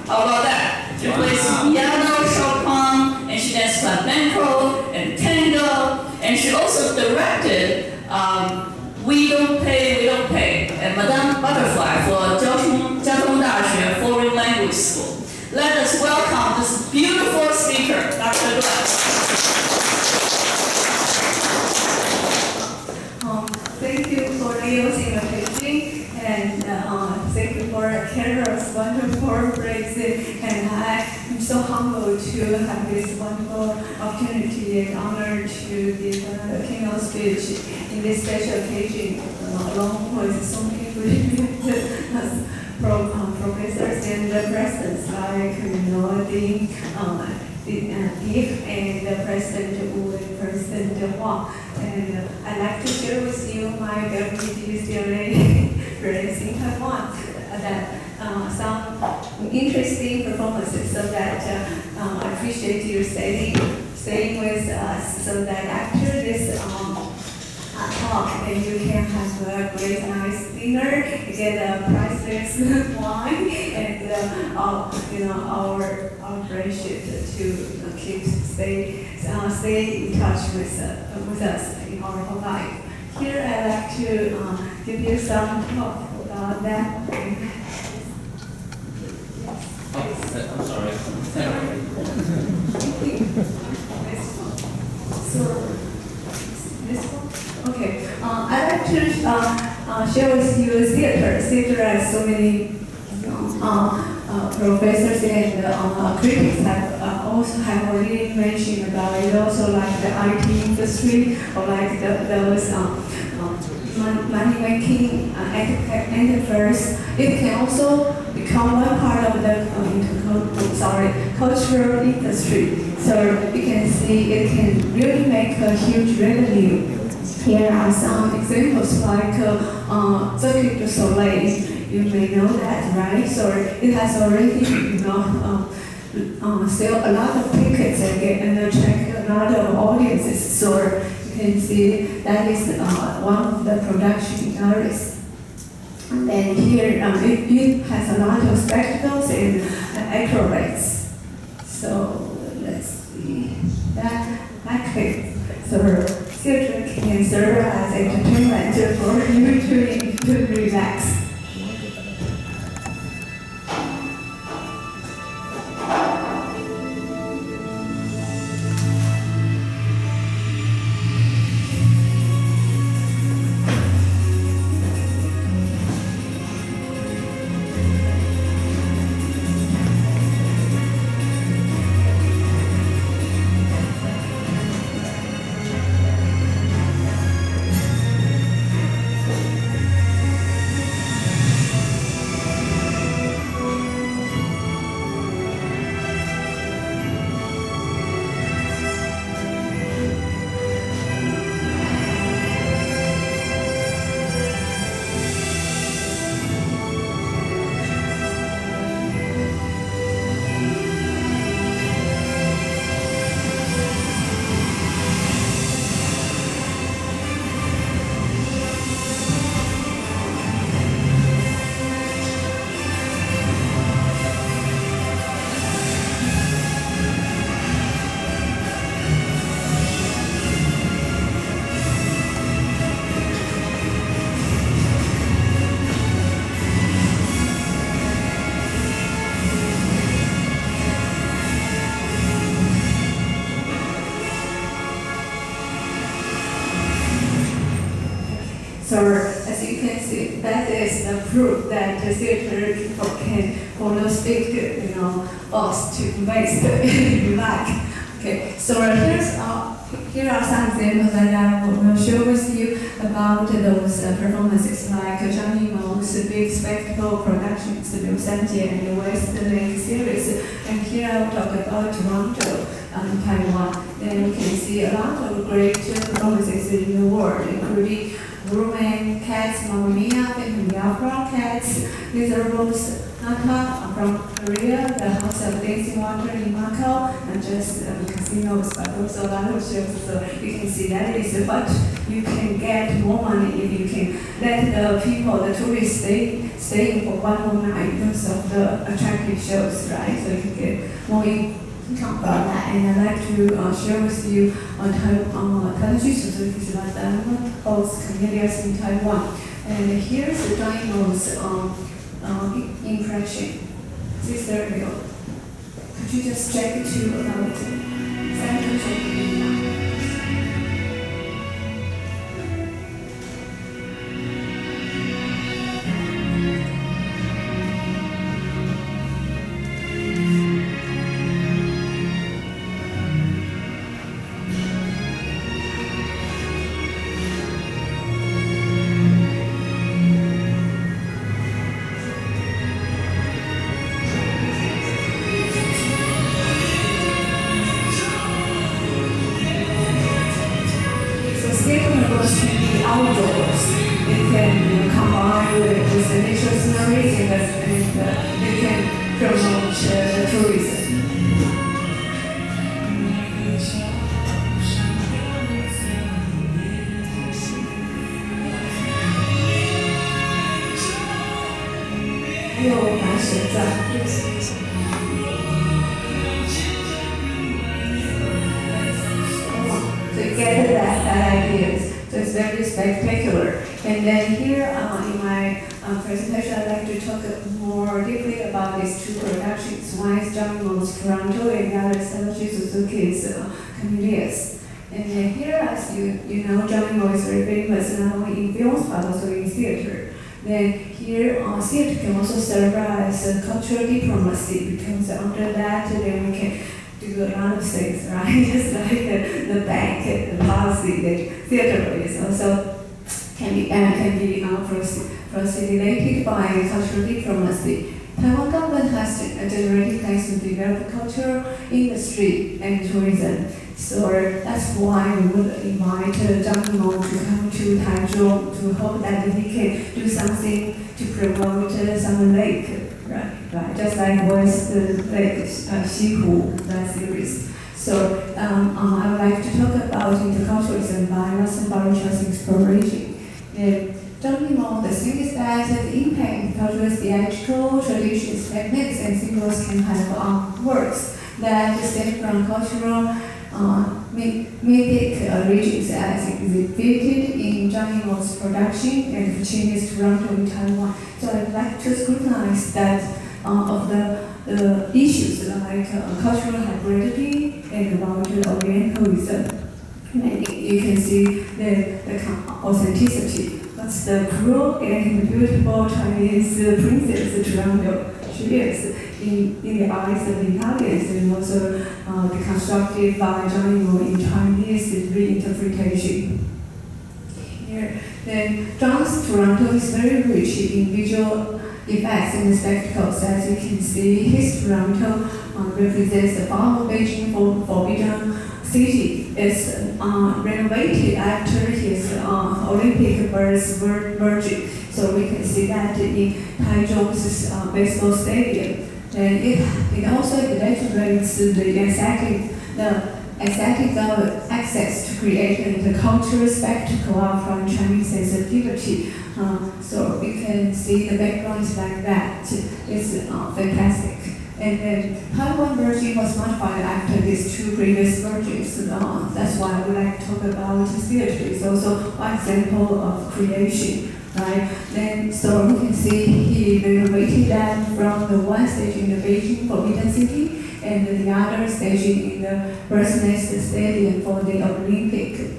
How about that? She plays piano, Chopin, and she dances flamenco and tango, and she also directed We Don't Pay, and Madame Butterfly for 交通大学 Foreign Language School. Let us welcome this beautiful speaker, Dr. Tuan. Thank you for Leo's invitation, and thank you for Carol's wonderful praise. And I am so humbled to have this wonderful opportunity and honor to give a keynote speech in this special occasion, along with so many professors and presidents like Dean and the President Wu and President Huang. And I'd like to share with you my UCLA friends in Taiwan that some interesting performances, so that I appreciate you staying with us, so that after this talk, then you can have a great nice dinner, get a priceless wine, and our friendship to stay in touch with us in our whole life. Here I'd like to give you some talk about that. I'm sorry. This one? Okay. I'd like to share with you theater. Theater has so many professors and critics have already mentioned about it. Also, like the IT industry, or like those money-making enterprise. It can also become one part of the cultural industry. So you can see it can really make a huge revenue. Here are some examples like Cirque du Soleil. You may know that, right? So it has already, sell a lot of tickets and attract a lot of audiences. So you can see that is one of the production areas. And then here it has a lot of spectacles and acrobats. So let's see that clip. So theater can serve as entertainment for you to relax. So as you can see, that is the proof that the theater people can follow stick, us to waste if you like. Okay, so here are some examples that I will share with you about those performances, like Johnny Mo's big spectacle productions, Liu Sanjie and the West Lake series. And here I'll talk about Toronto, Taiwan. Then you can see a lot of great performances in the world, including Roman cats, Mamma Mia, Phantom the Opera cats, Miserable's Naka from Korea, the House of Dancing Water in Macau, and just casinos, but also a lot of shows. So you can see that is what you can get more money if you can let the people, the tourists, stay for one whole night because of the attractive shows, right? So you can get more income from that. And I'd like to share with you Taiwanese Suzuki's host camellias in Taiwan. And here's the Dynmo's impression. This is very real. Could you just check it too about it? Outdoors. It can combine with the nature scenery and you can promote the tourism. To get that ideas. So it's very spectacular. And then here in my presentation, I'd like to talk more deeply about these two productions. One is Dynmo's Toronto and the other is Suzuki's Camellias. And then here, as you know, Dynmo is very famous not only in films but also in theater. Then here, theater can also serve as a cultural diplomacy because under that, then we can do a lot of things, right? Just like the bank, the policy, the theater is also can be facilitated by cultural diplomacy. Taiwan government has generated plans to develop the cultural industry and tourism. So that's why we would invite Dynmo to come to Taichung to hope that he can do something to promote Summer Lake, right? Just like West Lake, Xihu, that series. So I would like to talk about interculturalism by Russell Baruch's exploration. Dynmo, the thing is that the impact cultural, theatrical, traditions, techniques, and symbols can have works that stem from cultural mythic regions as exhibited in Dynmo's production and Puccini's Toronto in Taiwan. So I'd like to scrutinize that of the issues like cultural hybridity and about Orientalism. And you can see the authenticity. What's the cruel and beautiful Chinese princess Toronto? She is in the eyes of the Italians and also deconstructed by Dynmo in Chinese reinterpretation. Here, then John's Toronto is very rich in visual effects and spectacles. As you can see, his Toronto represents the fall of Beijing Forbidden City. It's renovated after his Olympic birth virgin. So we can see that in Taichung's baseball stadium. And it also demonstrates the aesthetic access to create the cultural spectacle from Chinese sensitivity. So we can see the background is like that. It's fantastic. And then Taiwan version was modified after these two previous versions. That's why I would like to talk about theater. It's also one example of creation, right? Then so we can see he renovated that from the one stage in the Beijing Forbidden City and the other staging in the Bird's Nest Stadium for the Olympic.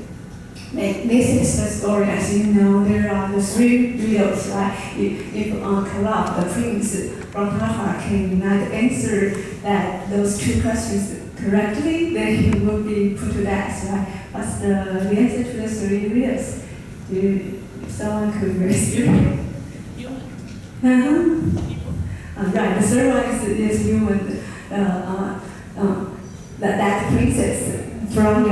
This is the story. As you know, there are the three reels, right? If Kalab, the prince from Tata, cannot answer those two questions correctly, then he will be put to death, right? What's the answer to the three reels? Someone could raise your hand. Right, the third one is human. That princess from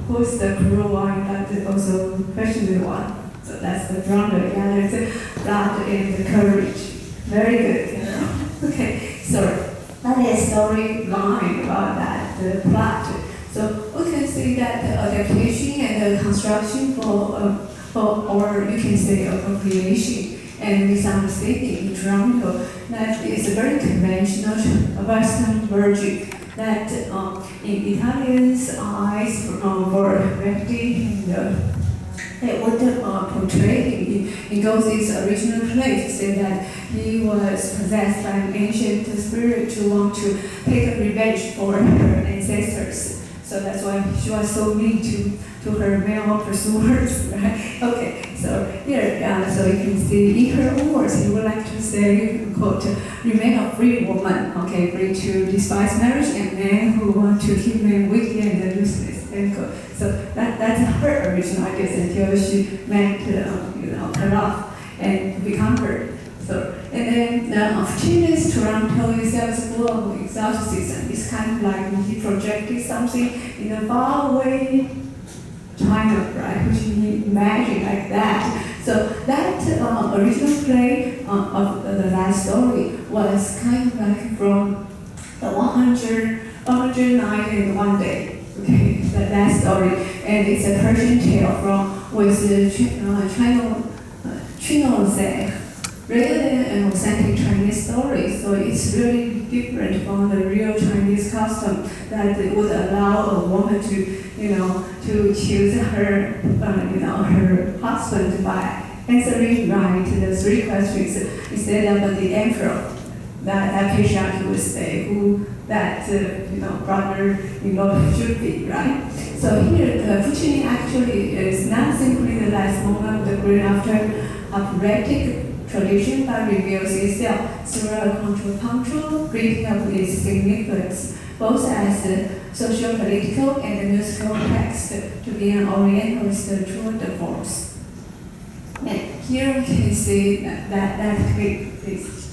who's the cruel one, but also questionable one. So that's the drummer gathers blood and the courage. Very good. Okay, so that is storyline about that the plot. So we can see that the adaptation and the construction for or you can say appropriation and misunderstanding in Toronto, that is a very conventional Western version that in Italians' eyes for Verdi and they would portray in Gozzi's original play to say that he was possessed by an ancient spirit to want to take revenge for her ancestors. So that's why she was so mean to her male pursuers, right? Okay, so here, so you can see in her own words, he would like to say, quote, remain a free woman, okay, free to despise marriage and men who want to keep men wicked and useless, end quote. So that's her original ideas until she met, cut off and become her. So, and then opportunities, Toronto itself is full of exoticism. It's kind of like he projected something in a faraway China, right? Which you imagine like that. So that original play of the last story was kind of like from the 100 Nights and One Day. Okay, that story, and it's a Persian tale from with Chino rather than an authentic Chinese story. So it's really different from the real Chinese custom that would allow a woman to, to choose her, her husband by answering right the 3 questions instead of the emperor. That patriarch would say who that brother should be, right? So here, Puccini actually is not simply the last moment of the great after operatic tradition, but reveals itself through a contrapuntal reading of its significance, both as a socio-political and musical text, to be an Orientalist tour de force. And here we can see that clip, please.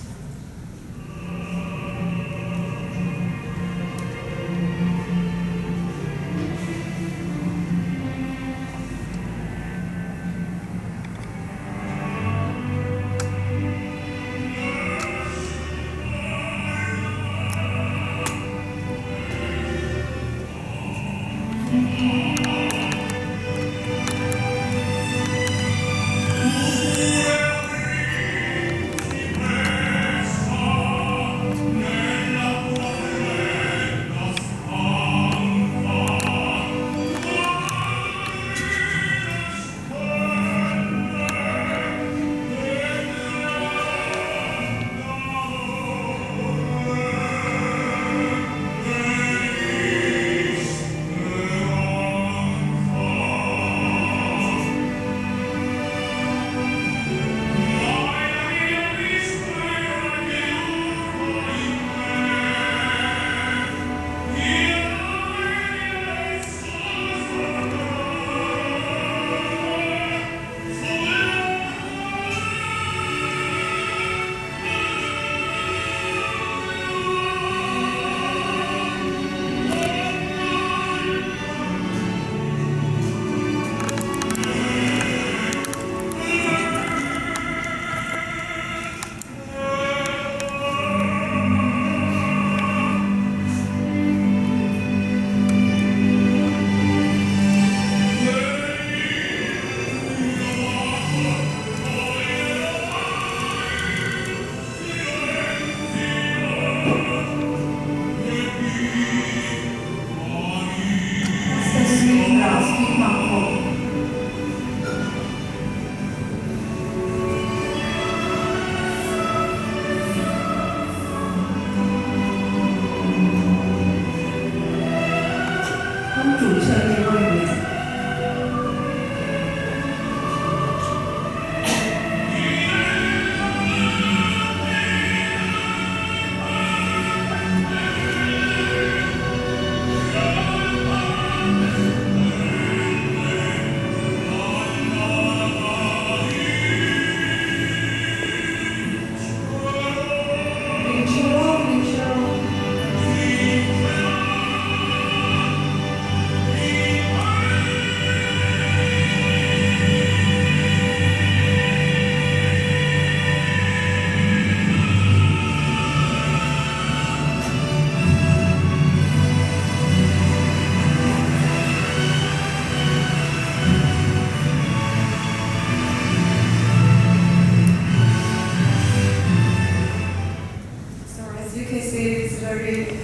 very,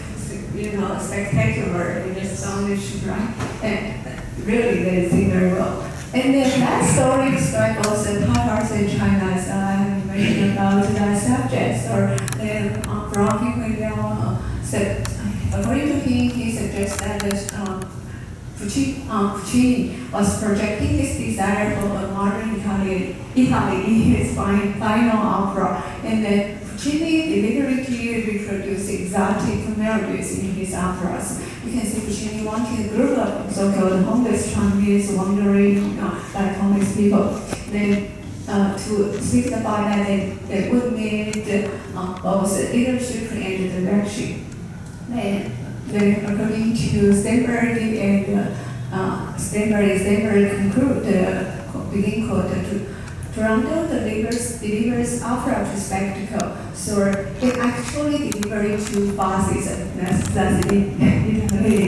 spectacular and astonishing, right? And really, they sing very well. And then that story describes also Tatars in China, as I have mentioned about that subject. Or then from people said, according to him, he suggests that Puccini was projecting his desire for a modern Italy in his final opera, and then Puccini deliberately reproduced exotic melodies in his operas. You can see Puccini wanted a group of so-called homeless Chinese wandering, like homeless people. Then to signify that they would need both leadership and direction. Then according to Steinberg and Steinberg conclude begin quote, Toronto delivers opera to spectacle, so it actually delivered to fascism. That's Italy,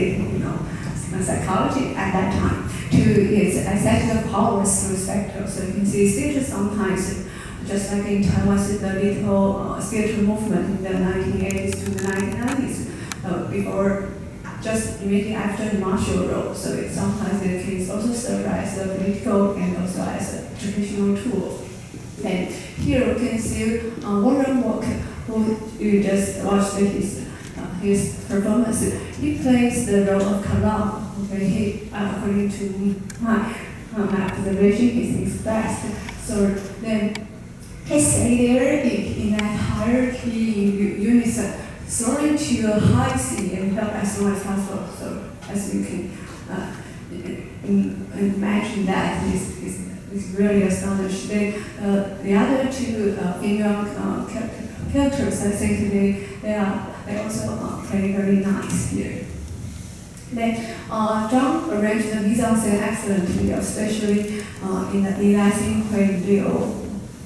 psychology at that time, to its executive powers through spectacle. So you can see theater sometimes, just like in Taiwan, the little theater movement in the 1980s to the 1990s, before, just immediately after the martial law. So it sometimes it can also serve as a political and also as a traditional tool. And here we can see Warren Walker, who you just watched his performance. He plays the role of Kalam. Okay, he, according to my observation, he sings best. So then he stay there in that hierarchy unison, soaring to a high sea and help as long as possible. So as you can imagine, that is really astonishing. The other two female characters, I think they also play very nice here. Then John arranged the mise-en-scène excellently, especially in the Latin when Leo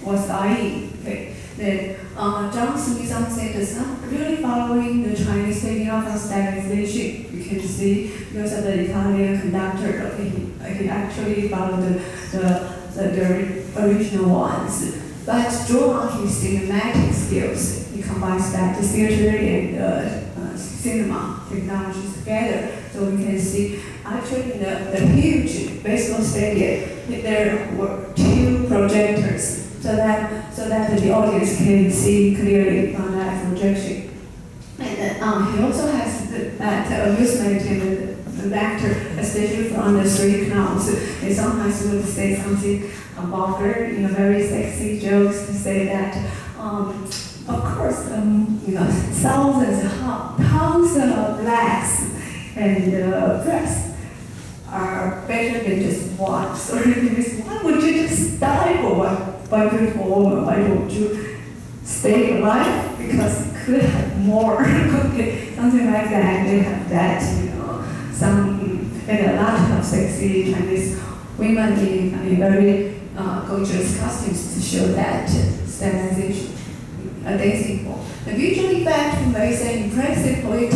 was dying. Okay. Then John's mise-en-scène is not really following the Chinese taking off of stylization. You can see because of the Italian conductor, he actually followed the original ones. But drew on his cinematic skills. He combines that theater and cinema technologies together. So we can see actually in the huge baseball stadium, there were 2 projectors. So that the audience can see clearly from that projection. And he also has that amusement in the actor, especially from the street clowns. They sometimes would say something vulgar, very sexy jokes to say that, of course, thousands, tons of blacks and breasts are better than just one. So why would you just die for one beautiful woman? Why don't you stay alive? Because you could have more. Okay, something like that. They have that, and a lot of sexy Chinese women in very gorgeous costumes to show that stylization. A dancing form. The visual effect conveys an impressive poetic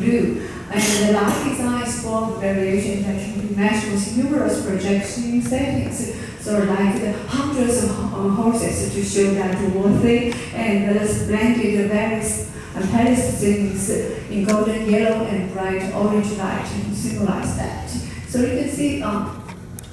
mood, and the light design is full of variation that can be matched with numerous projection settings. So like the hundreds of horses to show that whole thing, and the splendid various palace scenes in golden yellow and bright orange light to symbolize that. So you can see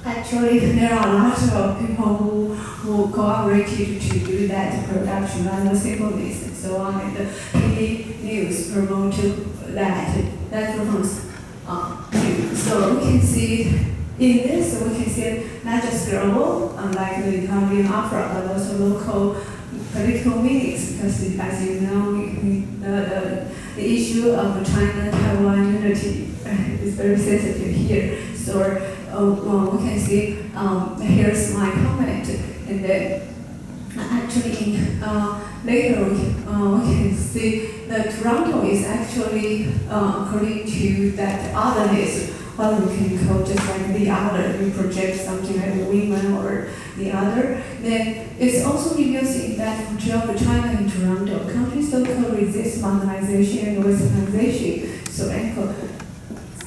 actually there are lots of people who cooperated to do that production, and symphonies and so on, and the TV news promoted that performance. So we can see in this, we can see not just global, like the Italian opera, but also local political meanings, because as you know, the issue of China-Taiwan unity is very sensitive here. So we can see, here's my comment, and then actually later we can see that Toronto is actually, according to that otherness, what we can call just like the other, we project something like women or the other, then it's also using that portrayal of China in Toronto. Countries so-called resist modernization and westernization. So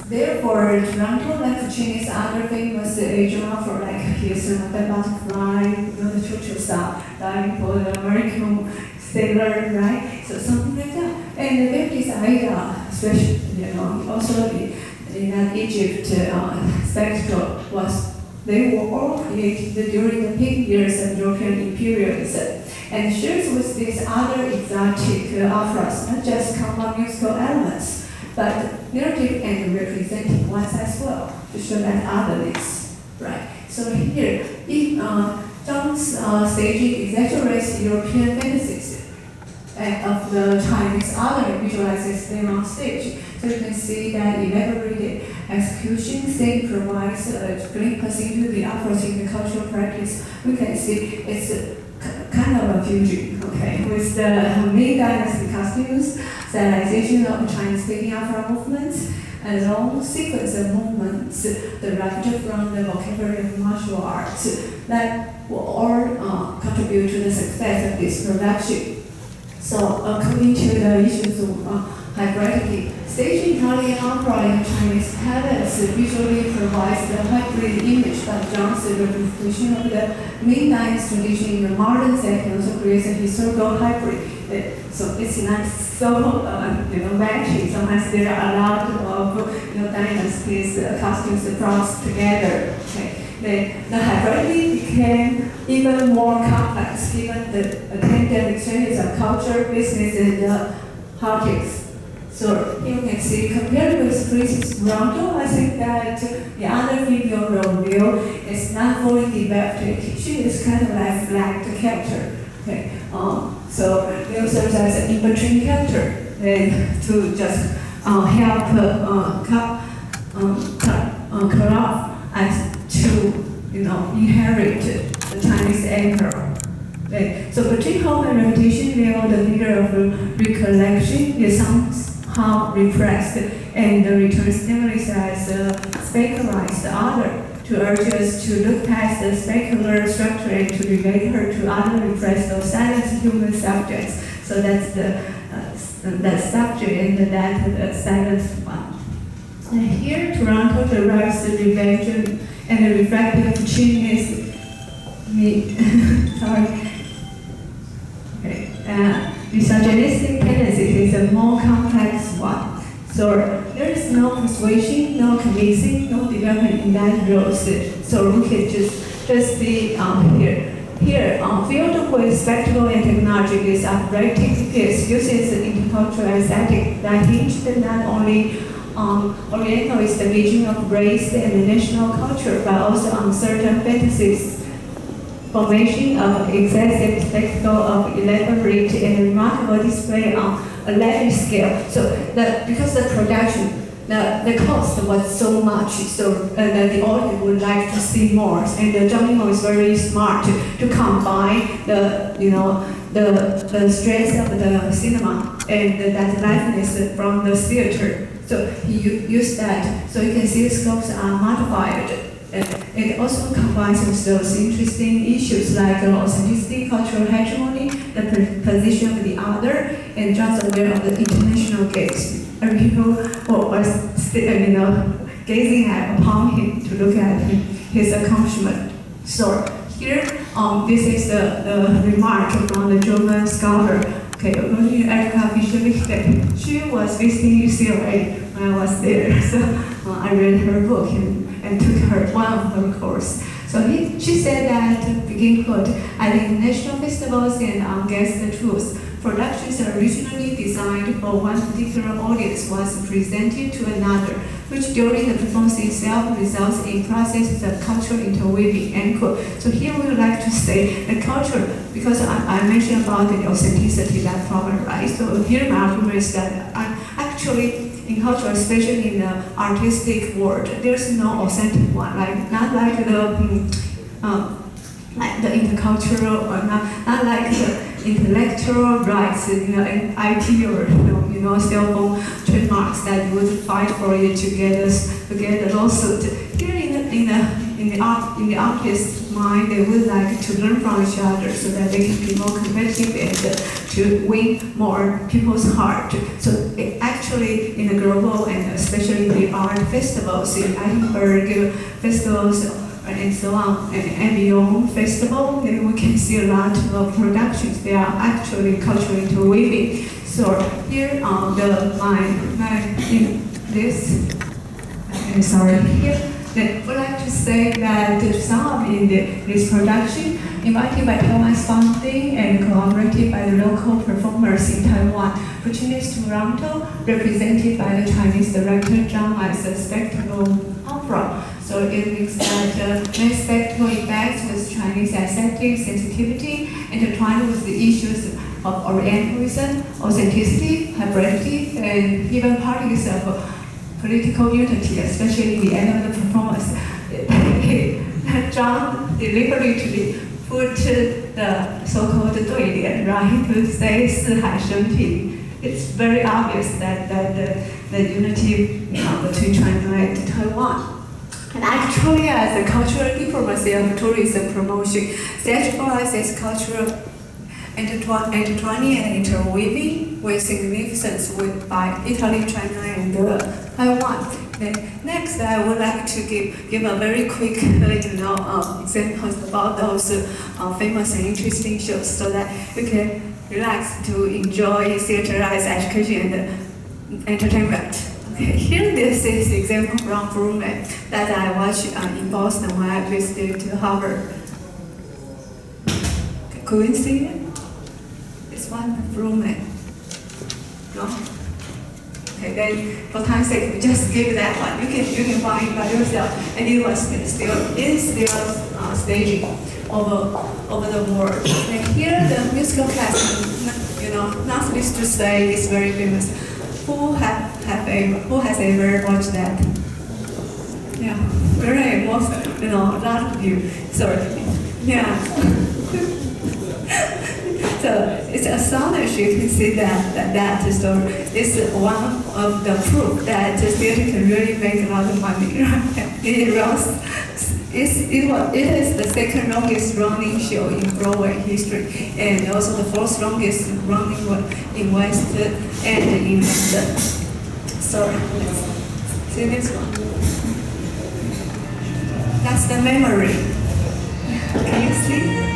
therefore, Toronto, like Puccini's other famous Asian opera, like here's the butterfly, the Churchill style, dying for the American sailor, right? So something like that. And with this idea, especially, also in Egypt, spectacle they were all created during the peak years of European imperialism. And shares with these other exotic operas, not just common musical elements, but narrative and representing ones as well, to show that otherness, right? So here, if Zhang's staging exaggerates European fantasies of the Chinese other visualizes them on stage. So you can see that elaborated execution scene provides a glimpse into the opera's in the cultural practice. We can see it's kind of a fusion, okay, with the Ming Dynasty costumes, stylization of Chinese-speaking opera movements, and a long sequence of movements derived from the vocabulary of martial arts that will all contribute to the success of this production. So, according to the issues of hybridity, staging Italian opera in Chinese palace visually provides the hybrid image, but Zhang's representation of the Ming Dynasty tradition in the modern setting also creates a historical hybrid. So it's not so matching. Sometimes there are a lot of dynasties, costumes crossed together. Okay. The hybridity became even more complex given the attendant exchanges of culture, business, and politics. So you can see, compared with Princess Toronto, I think that the other female role is not fully developed. She is kind of like flagged character. Okay. So Liu serves as an in-between character to just help cut off as to inherit the Chinese emperor. Okay. So between hope and reputation, Liu, the leader of recollection, is somehow repressed, and returns stimulus as a specularized other, to urge us to look past the specular structure and to relate her to other repressed or silent human subjects. So that's the subject and that silent one. And here, Toronto derives the revenge and the reflective Chinese misogynistic tendency is a more complex one. So there is no persuasion, no convincing, no development in that role. So we can just be here. Here, filled with spectacle and technology, this operating piece uses intercultural aesthetic that hinged not only on Orientalist vision of race and national culture, but also on certain fantasies. Formation of excessive spectacle of elaborate and remarkable display on a lavish scale. So because the production, the cost was so much, so that the audience would like to see more. And Zhang Yimou is very smart to combine the strength of the cinema and that liveliness from the theater. So he used that. So you can see the scopes are modified. It also combines with those interesting issues like authenticity, cultural hegemony, the position of the other, and just aware of the international gaze. People was gazing upon him to look at his accomplishment. So here, this is the remark from the German scholar. Okay, Erika Fischer-Lichte. She was visiting UCLA when I was there, so I read her book and took one of her course. So she said that, begin quote, at international festivals and on Guess the Truth, productions originally designed for one particular audience was presented to another, which during the performance itself results in processes of cultural interweaving, end quote. So here we would like to say the culture, because I mentioned about the authenticity, that problem, right? So here my argument is that actually in culture, especially in the artistic world, there's no authentic one, not like the intercultural, or not like the intellectual rights, in IT or cell phone trademarks that you would fight for it to get a lawsuit. Here in the artist's mind, they would like to learn from each other so that they can be more competitive and to win more people's heart. So actually, in the global and especially the art festivals, in Edinburgh festivals, and so on, and beyond festival, then we can see a lot of productions. They are actually culturally interweaving. So So here on I would like to say that some in this production invited by Taiwan's funding and collaborated by the local performers in Taiwan, Puccini's Toronto, represented by the Chinese director Zhang as a spectacle opera. So it means that many spectacle effects with Chinese aesthetic sensitivity intertwined with the issues of Orientalism, authenticity, hybridity, and even parties of political unity, especially in the end of the performance. John deliberately put the so-called 对联, right, to say 四海升平. It's very obvious that the unity between China and Taiwan. And actually, as a cultural diplomacy of tourism promotion, theatricalizes cultural intertwining and interweaving with significance by Italy, China, and Taiwan. Next, I would like to give a very quick, examples about those famous and interesting shows, so that you can relax to enjoy theater as education and entertainment. Okay, here this is example from Bruman that I watched in Boston when I visited to Harvard. Could you see it? It's one Bruman. No? Okay, then for time's sake, we just give that one. You can find it by yourself, and it was still staging over the world. And here the musical class, not least to say, is very famous. Who has ever watched that? Yeah, very most, a lot of you. Sorry. Yeah. So it's astonishing to see that so it's one of the proof that the theater can really make a lot of money. Right? It is the second longest running show in Broadway history, and also the fourth longest running one in West and in London. So let's see this one. That's the memory. Can you see?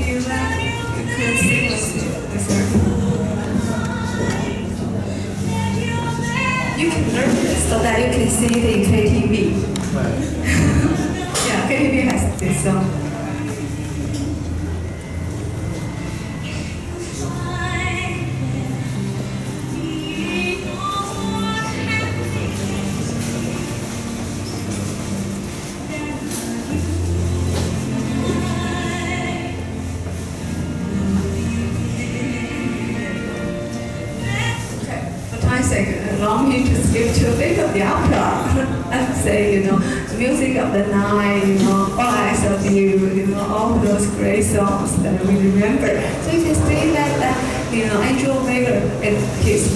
You could see this. You can learn this so that you can see it in KTV. Yeah, KTV has this song. Allow me to skip to a bit of the opera and say, the music of the night, All Eyes of You, all those great songs that we remember. So you can see that, Andrew Miller and his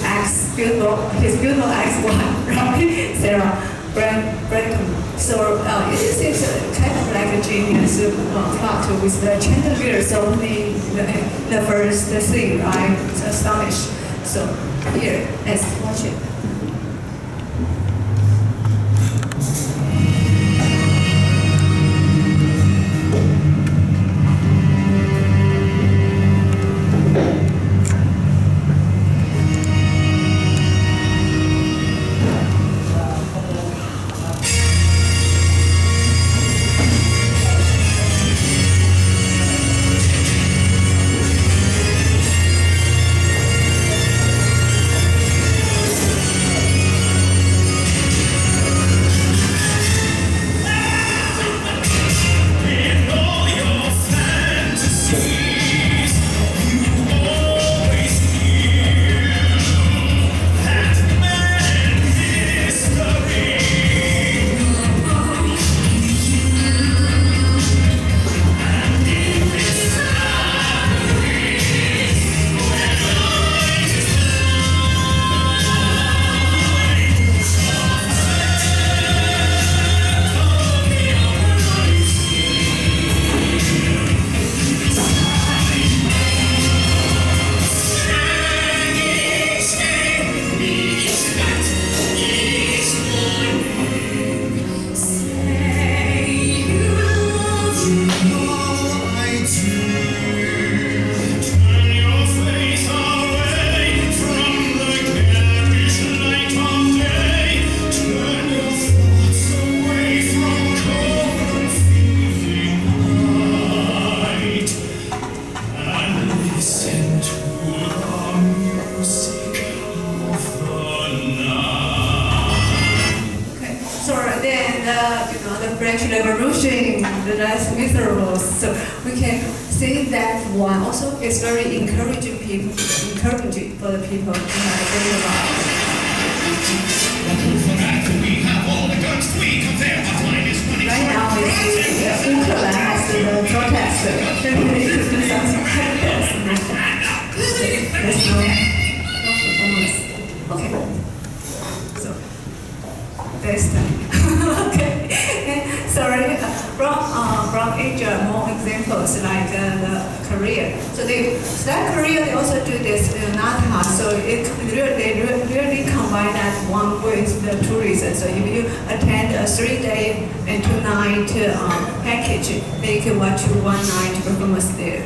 beautiful ex-wife, right, Sarah Brandon. So this is kind of like a genius plot with the chandeliers only the first scene, right? It's astonished. So here, let's watch it. less miserable. So we can say that one also is very encouraging for the people to have a great life. Right now, UCLA has the protest. Definitely could do something like this. There's no performance. Okay. So, there's time. Okay. Sorry. From Asia, more examples like the Korea. So that Korea, they also do this NATA. So they really combine that one with the tourism. So if you attend a 3-day and 2-night package, they can watch you 1 night performance there.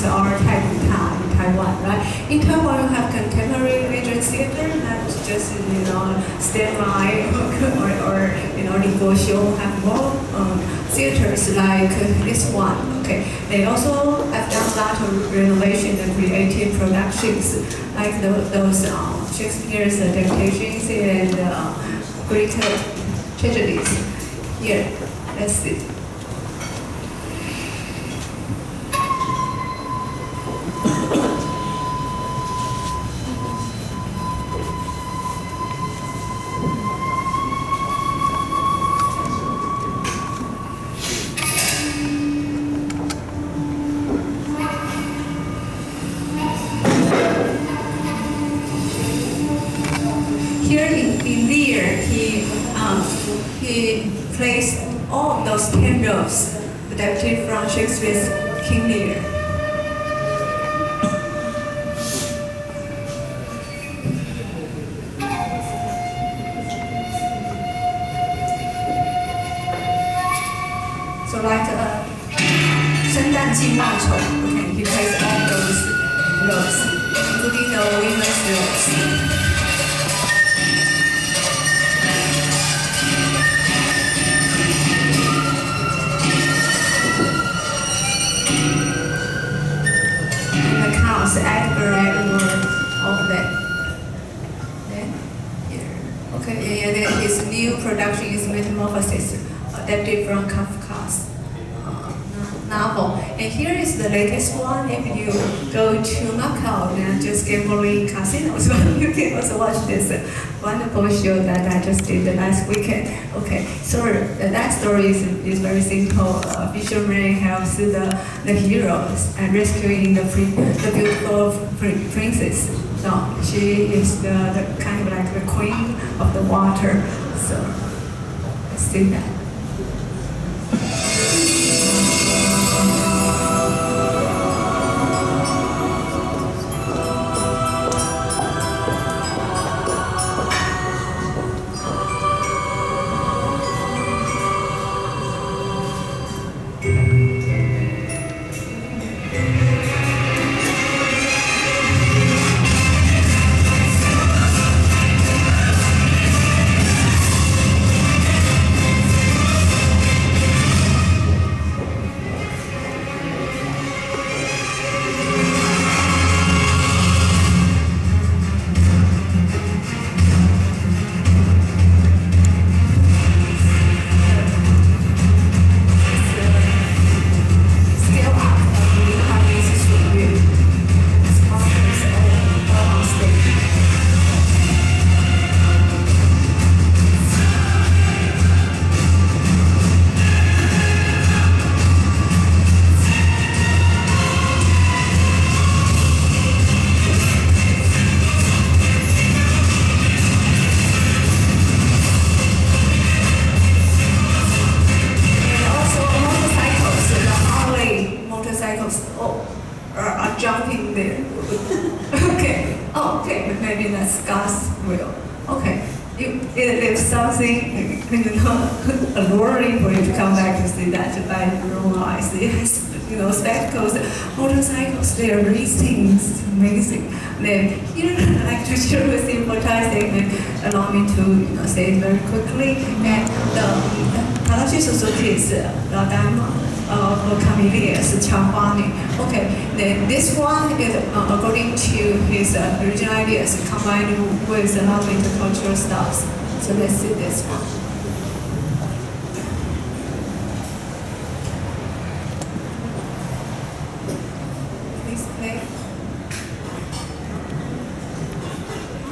Our type in Taiwan, right? In Taiwan, you have contemporary major theater, not just standby or negotiation. Have more theaters like this one. Okay, they also have done a lot of renovation and creative productions, like those Shakespeare's adaptations and Greek tragedies. Here, let's see. He plays all of those 10 roles adapted from Shakespeare's King Lear. So like 圣诞季冒丑, okay, he plays all those roles, including the women's roles. Edgar Edward of that. Then here. Okay, and then his new production is Metamorphosis, adapted from Kafka's novel. And here is the latest one. If you go to Macau and just gambling casinos, you can also watch this wonderful show that I just did the last weekend. Okay, so that story is very simple. A fisherman helps the heroes and rescuing the beautiful princess. So she is the kind of like the queen of the water. So let's see that. Are jumping there. Okay. Oh, okay, maybe not. that's God's will. Okay. If something, alluring for you to come back to see that by your own eyes, yes, spectacles, motorcycles, they are racing, it's amazing. Then here I'd like to share with you what I think, and allow me to say it very quickly. And Tadashi Suzuki is Camellias, Chambani. Okay, then this one is according to his original ideas combined with a lot of intercultural stuff. So let's see this one. Please play.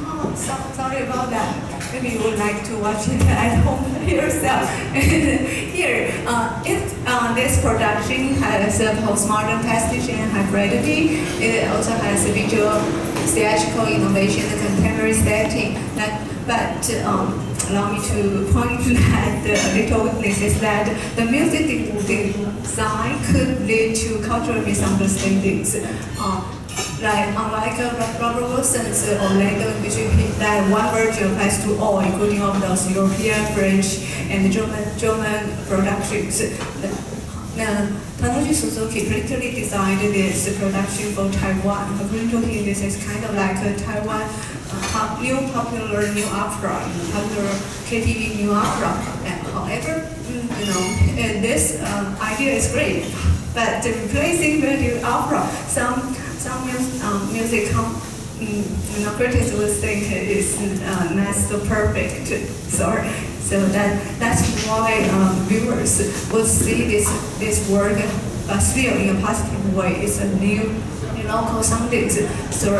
Oh, sorry about that. Maybe you would like to watch it at home yourself. Here, this production has a postmodern pastiche and hybridity. It also has a visual, theatrical innovation, and contemporary setting. But allow me to point that the little weakness is that the music design could lead to cultural misunderstandings. Like unlike Robert Wilson's Orlando, in which that one version applies to all, including all those European, French, and German productions. Tadashi Suzuki critically designed this production for Taiwan. According to him, this is kind of like a Taiwan popular new opera, popular KTV new opera. And however, this idea is great, but replacing the new opera, some music critics would think is not so perfect. So that's why viewers would see this work, but still in a positive way. It's a new local soundings. So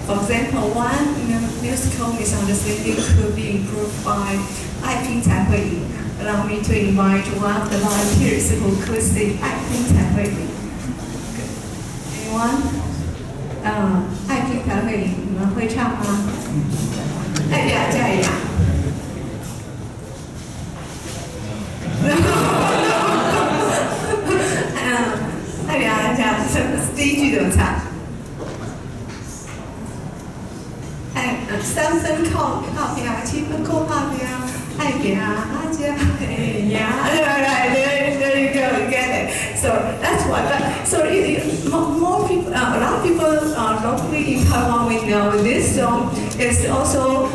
for example, one musical misunderstanding could be improved by 爱拼才会赢. Allow me to invite one of the volunteers who could sing 爱拼才会赢. Anyone? 爱拼才会赢，你们会唱吗？哎呀，这样。哎呀，这样，第一句怎么唱？三分靠边，七分靠边，爱边阿家哎呀，there you go, you get it. So that's why. But so more people, a lot of people locally in Taiwan, we know this song is also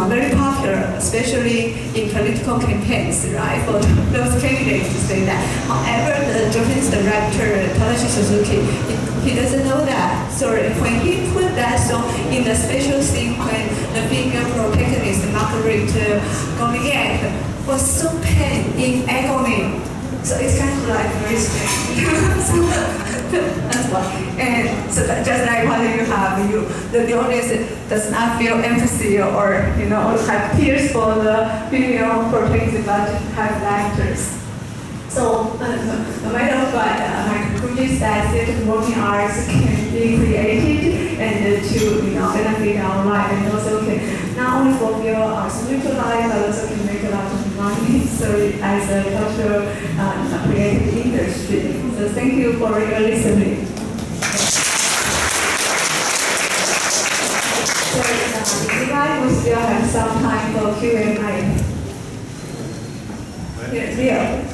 very popular, especially in political campaigns, right? For those candidates to say that. However, the Japanese director Tadashi Suzuki, he doesn't know that. So when he put that song in the special scene when the female protagonist Marguerite Goliath was so pain in agony. So it's kind of like very strange. That's why. And so just like what you have, the audience does not feel empathy or have tears for the female protagonist, but have actors. So no matter what, my conclusion is that theater working arts can be created and to benefit our life, and also can not only fulfill our spiritual life, but also can make a lot of money. So as a cultural creative industry. So thank you for your listening. So we still have some time for Q&A. Yeah.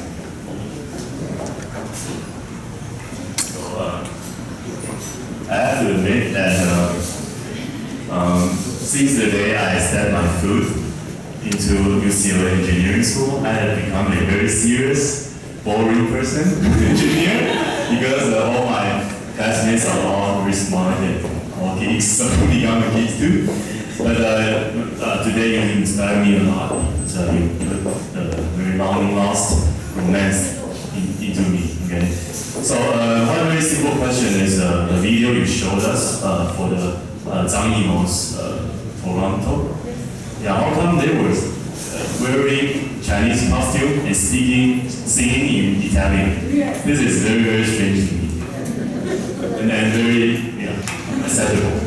I have to admit that since the day I set my foot into UCLA engineering school, I have become a very serious, boring person, engineer, because all my classmates are all very smart and all geeks, so become a geek too. But today you inspire me a lot. So you put a very long lost romance into me. Okay. So one very simple question is the video you showed us for the Zhang Yimou's Toronto. Yeah, how come they were wearing Chinese costume and singing in Italian? Yes. This is very, very strange to me. And very, acceptable.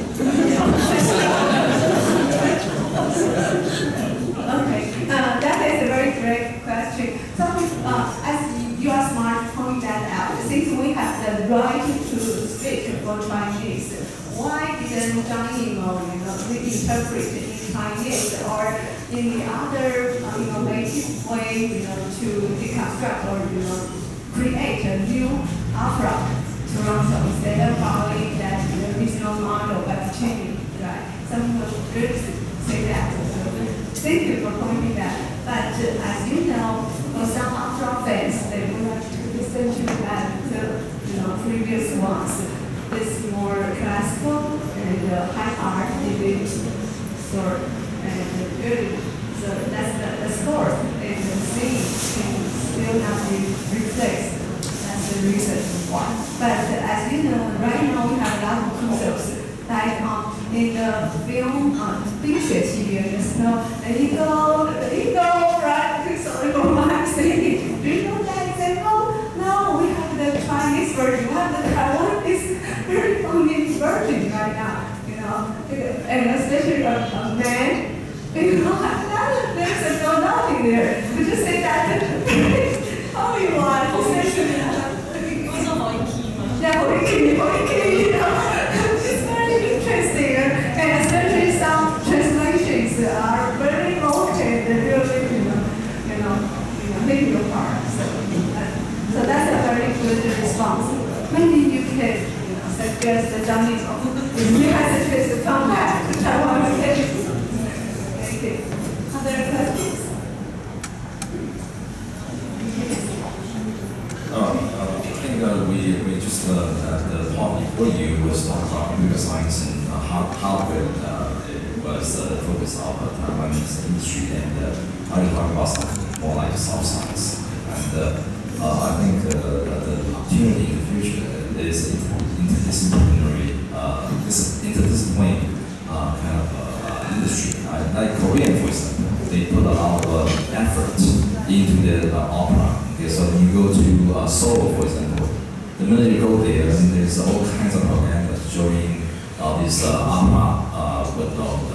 Okay, that is a very great question. So as you are smart, point that out. Since we have the right to speak for Chinese, why didn't President Zhang Yimou, reinterpret in Chinese or in the other innovative way, to deconstruct or create a new opera Toronto instead of following that regional model of changing, right? Some groups say that. So thank you for pointing that. But as you know, for some opera fans, they would like to listen to that, previous ones. It's more classical and high art debate sort, and really, so that's the score, and the scene can still not be replaced. That's the reason why. But as you know, right now we have a lot of concepts. Like in the film, 冰雪奇缘 there's no eagle, right? Sorry for my saying. Do you know that example? No, we have the Chinese version. We have the Taiwanese very funny version right now. And especially a man. There's no nothing there. We just say that. How you want? Especially. Yeah, it's very interesting, and especially some translations are very located, really, hitting your heart. So that's a very good response. Maybe you can, suggest the Zhang Yimou. If you have a chance to come back to Taiwan, thank you. Other questions? We just the talk before you was talking about computer science and how good it was the focus of Taiwanese industry, and now you're talking about something more like soft science. And I think the opportunity in the future is interdisciplinary, interdisciplinary kind of industry. Like Korean, for example, they put a lot of effort into their opera. Okay, so when you go to Seoul, for example, the minute you go there, there's all kinds of propaganda showing these opera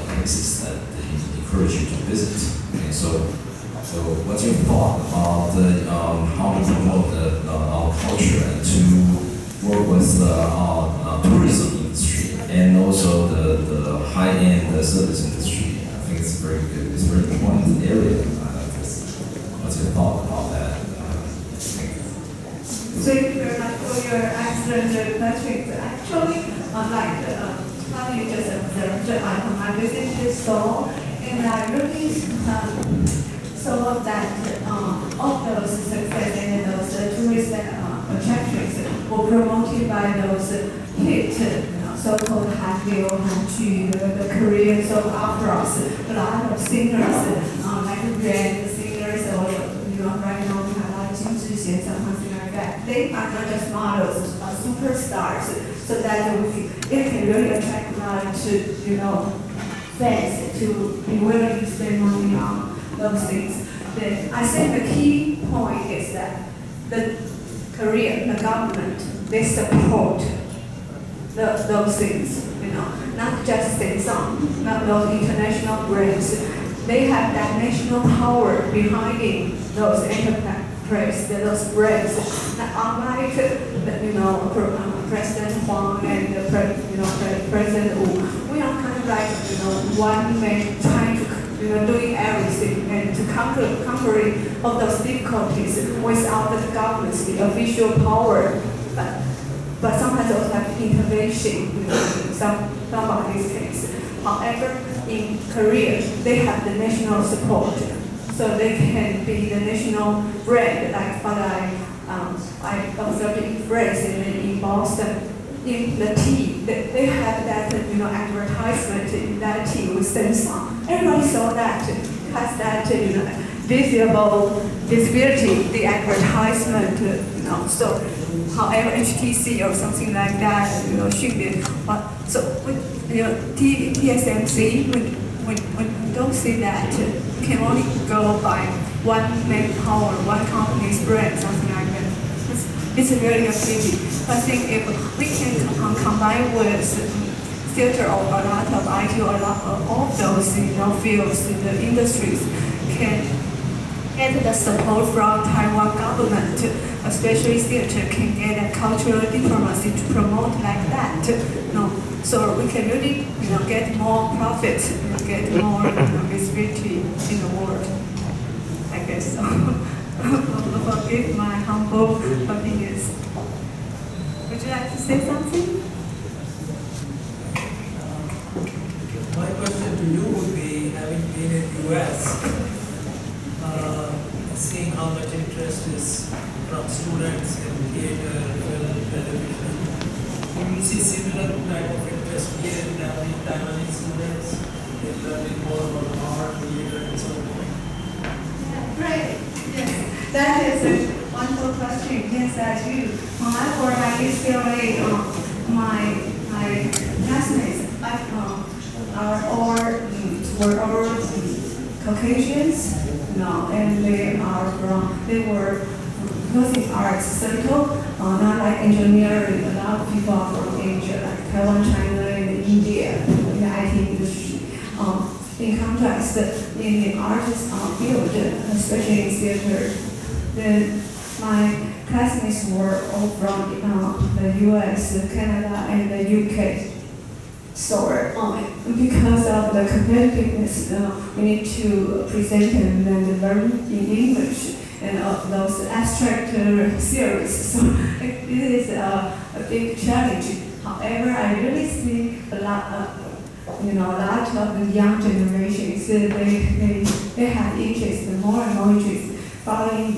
places that they encourage you to visit. Okay, so what's your thought about how to promote our culture and to work with the tourism industry and also the high-end service industry? I think it's very good. It's a very important area. What's your thought about that? Thank you very much for your excellent questions. Actually, like how you just observed, I visited Seoul, and I really saw that all those success and those tourist attractions were promoted by those hit so-called Hangul, Hanju, the Korean soap operas. A lot of singers, like grand singers, or right now we have like Jin Zhixian, something like that. They are not just models, superstars, so that it can really attract a lot to fans to be willing to spend money on those things. Then I think the key point is that the Korean, the government, they support those things, not just Samsung, not those international brands. They have that national power behind those enterprises, those brands. Unlike President Huang and President Wu, we are kind of like one man trying to doing everything and to conquering all those difficulties without the government's official power. But sometimes also have intervention in some of these cases. However, in Korea, they have the national support, so they can be the national brand. Like what I observed in France and in Boston, in the tea, they have that advertisement in that tea with Samsung. Everybody saw that. It has that visible visibility, the advertisement. So, however, HTC or something like that, so TSMC, we don't see that. We can only go by one manpower, one company's brand, something like that. It's really a pity. I think if we can combine with theater or a lot of IT or a lot of all those fields, the industries can get the support from Taiwan government, especially theater can get a cultural diplomacy to promote like that. so we can really, get more profit, get more visibility in the world. I guess so. Forgive my humble opinions. Would you like to say something? My question to you would be, having been in the US, seeing how much interest is from students in theater, film, television, do you see similar type of interest here in Taiwanese students in learning more about art, theater, and so on? Great. Yes, that is a wonderful question. Yes, I do. When I work at UCLA, my classmates were all Caucasians, and they were using arts circle, not like engineering. A lot of people are from Asia, like Taiwan, China, and India, in the IT industry. In contrast, in the artist field, especially in theater, my classmates were all from the US, Canada, and the UK. So because of the competitiveness, we need to present and learn in English and those abstract theories. So it is a big challenge. However, I really see a lot of the young generations, they have interest, more and more interest, following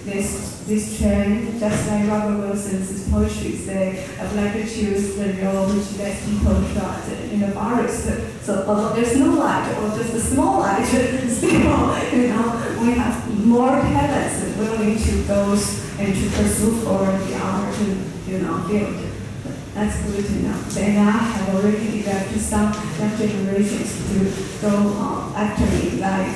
this trend, just like Robert Wilson's poetry say, I would like to choose the role which lets people trust in the forest. So although there's no light, or just a small light, still, we have more talents willing to go and to pursue for the art, field. That's good to know. Then I have already developed some young generations to go actually, like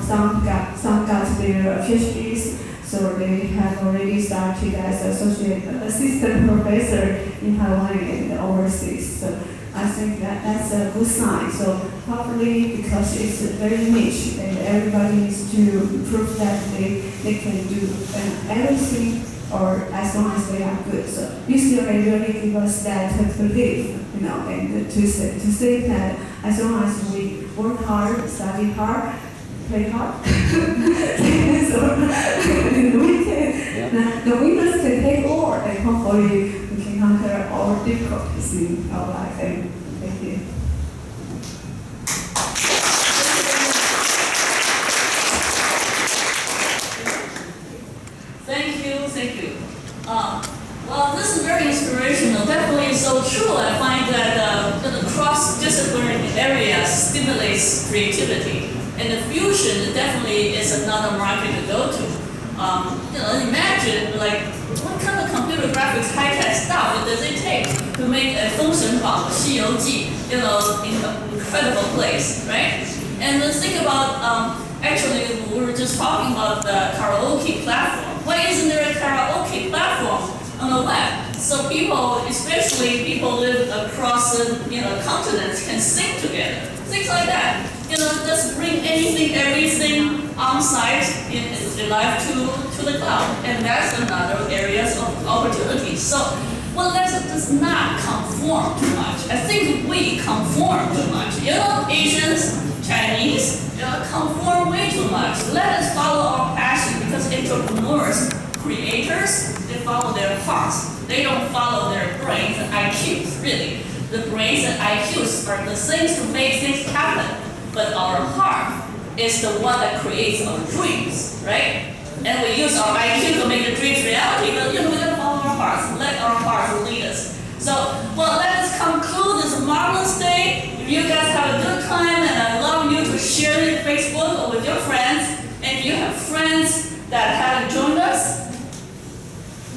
some got their PhDs, so they have already started as assistant professor in Taiwan and overseas. So I think that's a good sign. So probably because it's very niche and everybody needs to prove that they can do everything, or as long as they are good. So UCLA really give us that belief, and to say that as long as we work hard, study hard, play hard, so the winners can take all, and hopefully we can conquer all difficulties in our life. And thank you. Thank you. Well, this is very inspirational. Definitely so true. I find that the cross-disciplinary areas stimulates creativity, and the fusion definitely is another market to go to. Imagine what kind of computer graphics, high-tech stuff does it take to make a 封神榜, 西游记, in an incredible place, right? And think about actually we were just talking about the karaoke platform. Why isn't there a karaoke platform on the web? So people, especially people live across continents, can sing together. Things like that. Just bring everything on site in live to the cloud. And that's another areas of opportunities. So let's just not conform too much. I think we conform too much. Asians, Chinese, conform way too much. Let us follow our passion, because entrepreneurs, creators, they follow their hearts. They don't follow their brains and IQs, really. The brains and IQs are the things to make things happen, but our heart is the one that creates our dreams, right? And we use our IQ to make the dreams reality, but we don't follow our hearts. Let our hearts lead us. So, let us conclude this marvelous day. If you guys have a good time, and I love you to share it on Facebook or with your friends. And if you have friends that haven't joined us,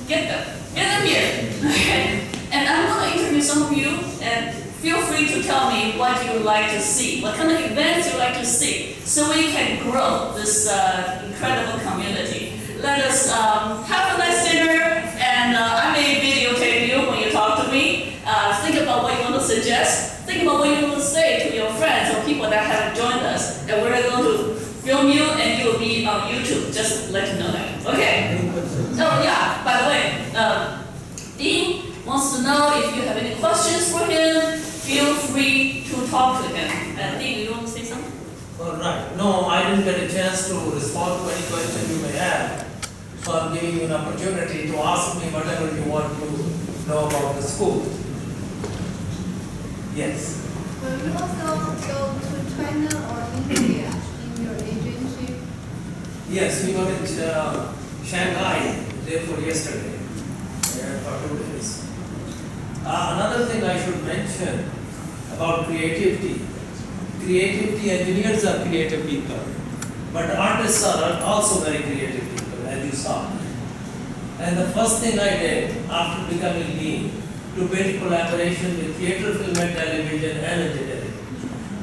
get them here. Okay? And I'm going to introduce some of you, and feel free to tell me what you would like to see, what kind of events you like to see, so we can grow this incredible community. Let us have a nice dinner, and I may videotape you when you talk to me. Think about what you want to suggest. Think about what you want to say to your friends or people that haven't joined us. And we're going to film you, and you will be on YouTube. Just let you know that. Okay? Oh yeah, by the way, Dean wants to know if you have any questions for him. feel free to talk to him. I think you want to say something? All right. No, I didn't get a chance to respond to any question you may have. So I'm giving you an opportunity to ask me whatever you want to know about the school. Yes. Will you also go to China or India in your agency? Yes, we were in Shanghai, therefore yesterday, and for 2 days. Another thing I should mention about creativity. Creativity, engineers are creative people, but artists are also very creative people, as you saw. And the first thing I did after becoming dean, to build collaboration with theater, film and television and engineering,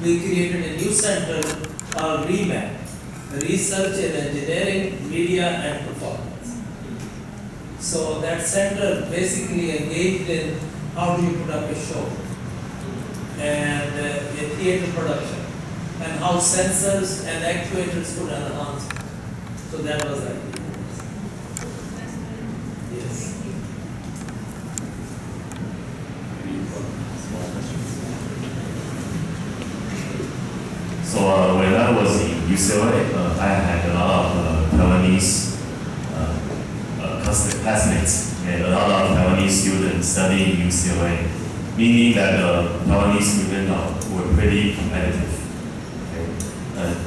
we created a new center called REMAP, Research in Engineering, Media and Performance. So that center basically engaged in how do you put up a show and a theater production and how sensors and actuators could enhance it. So that was the idea. Yes. So when I was in UCLA, I had a lot of Taiwanese classmates and a lot of Taiwanese students studying UCLA, meaning that Taiwanese students were pretty competitive. Okay.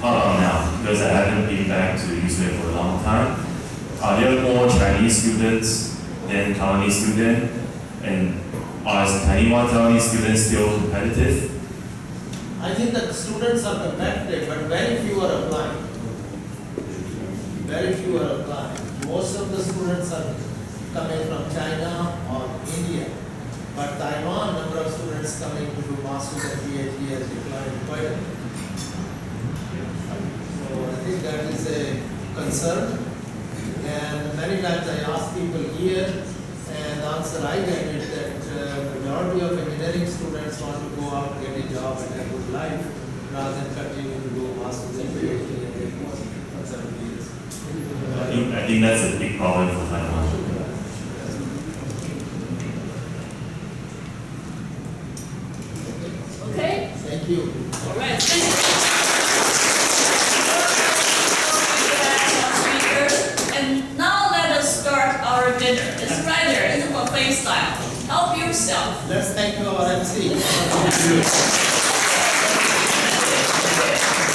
How about now? Because I haven't been back to UCLA for a long time. Are there more Chinese students than Taiwanese students? And are Taiwanese students still competitive? I think that students are competitive, but very few are applying. Very few are applying. Most of the students are coming from China or India, but Taiwan, number of students coming to do masters and PhD has declined quite a bit. So I think that is a concern, and many times I ask people here, and the answer I get is that majority of engineering students want to go out and get a job and a good life, rather than continue to do masters and PhD and get for 7 years. I think that's a big problem for Taiwan. Okay? Thank you. All right. Thank you. And now let us start our dinner. It's right there. It's a buffet style. Help yourself. Let's thank our MC.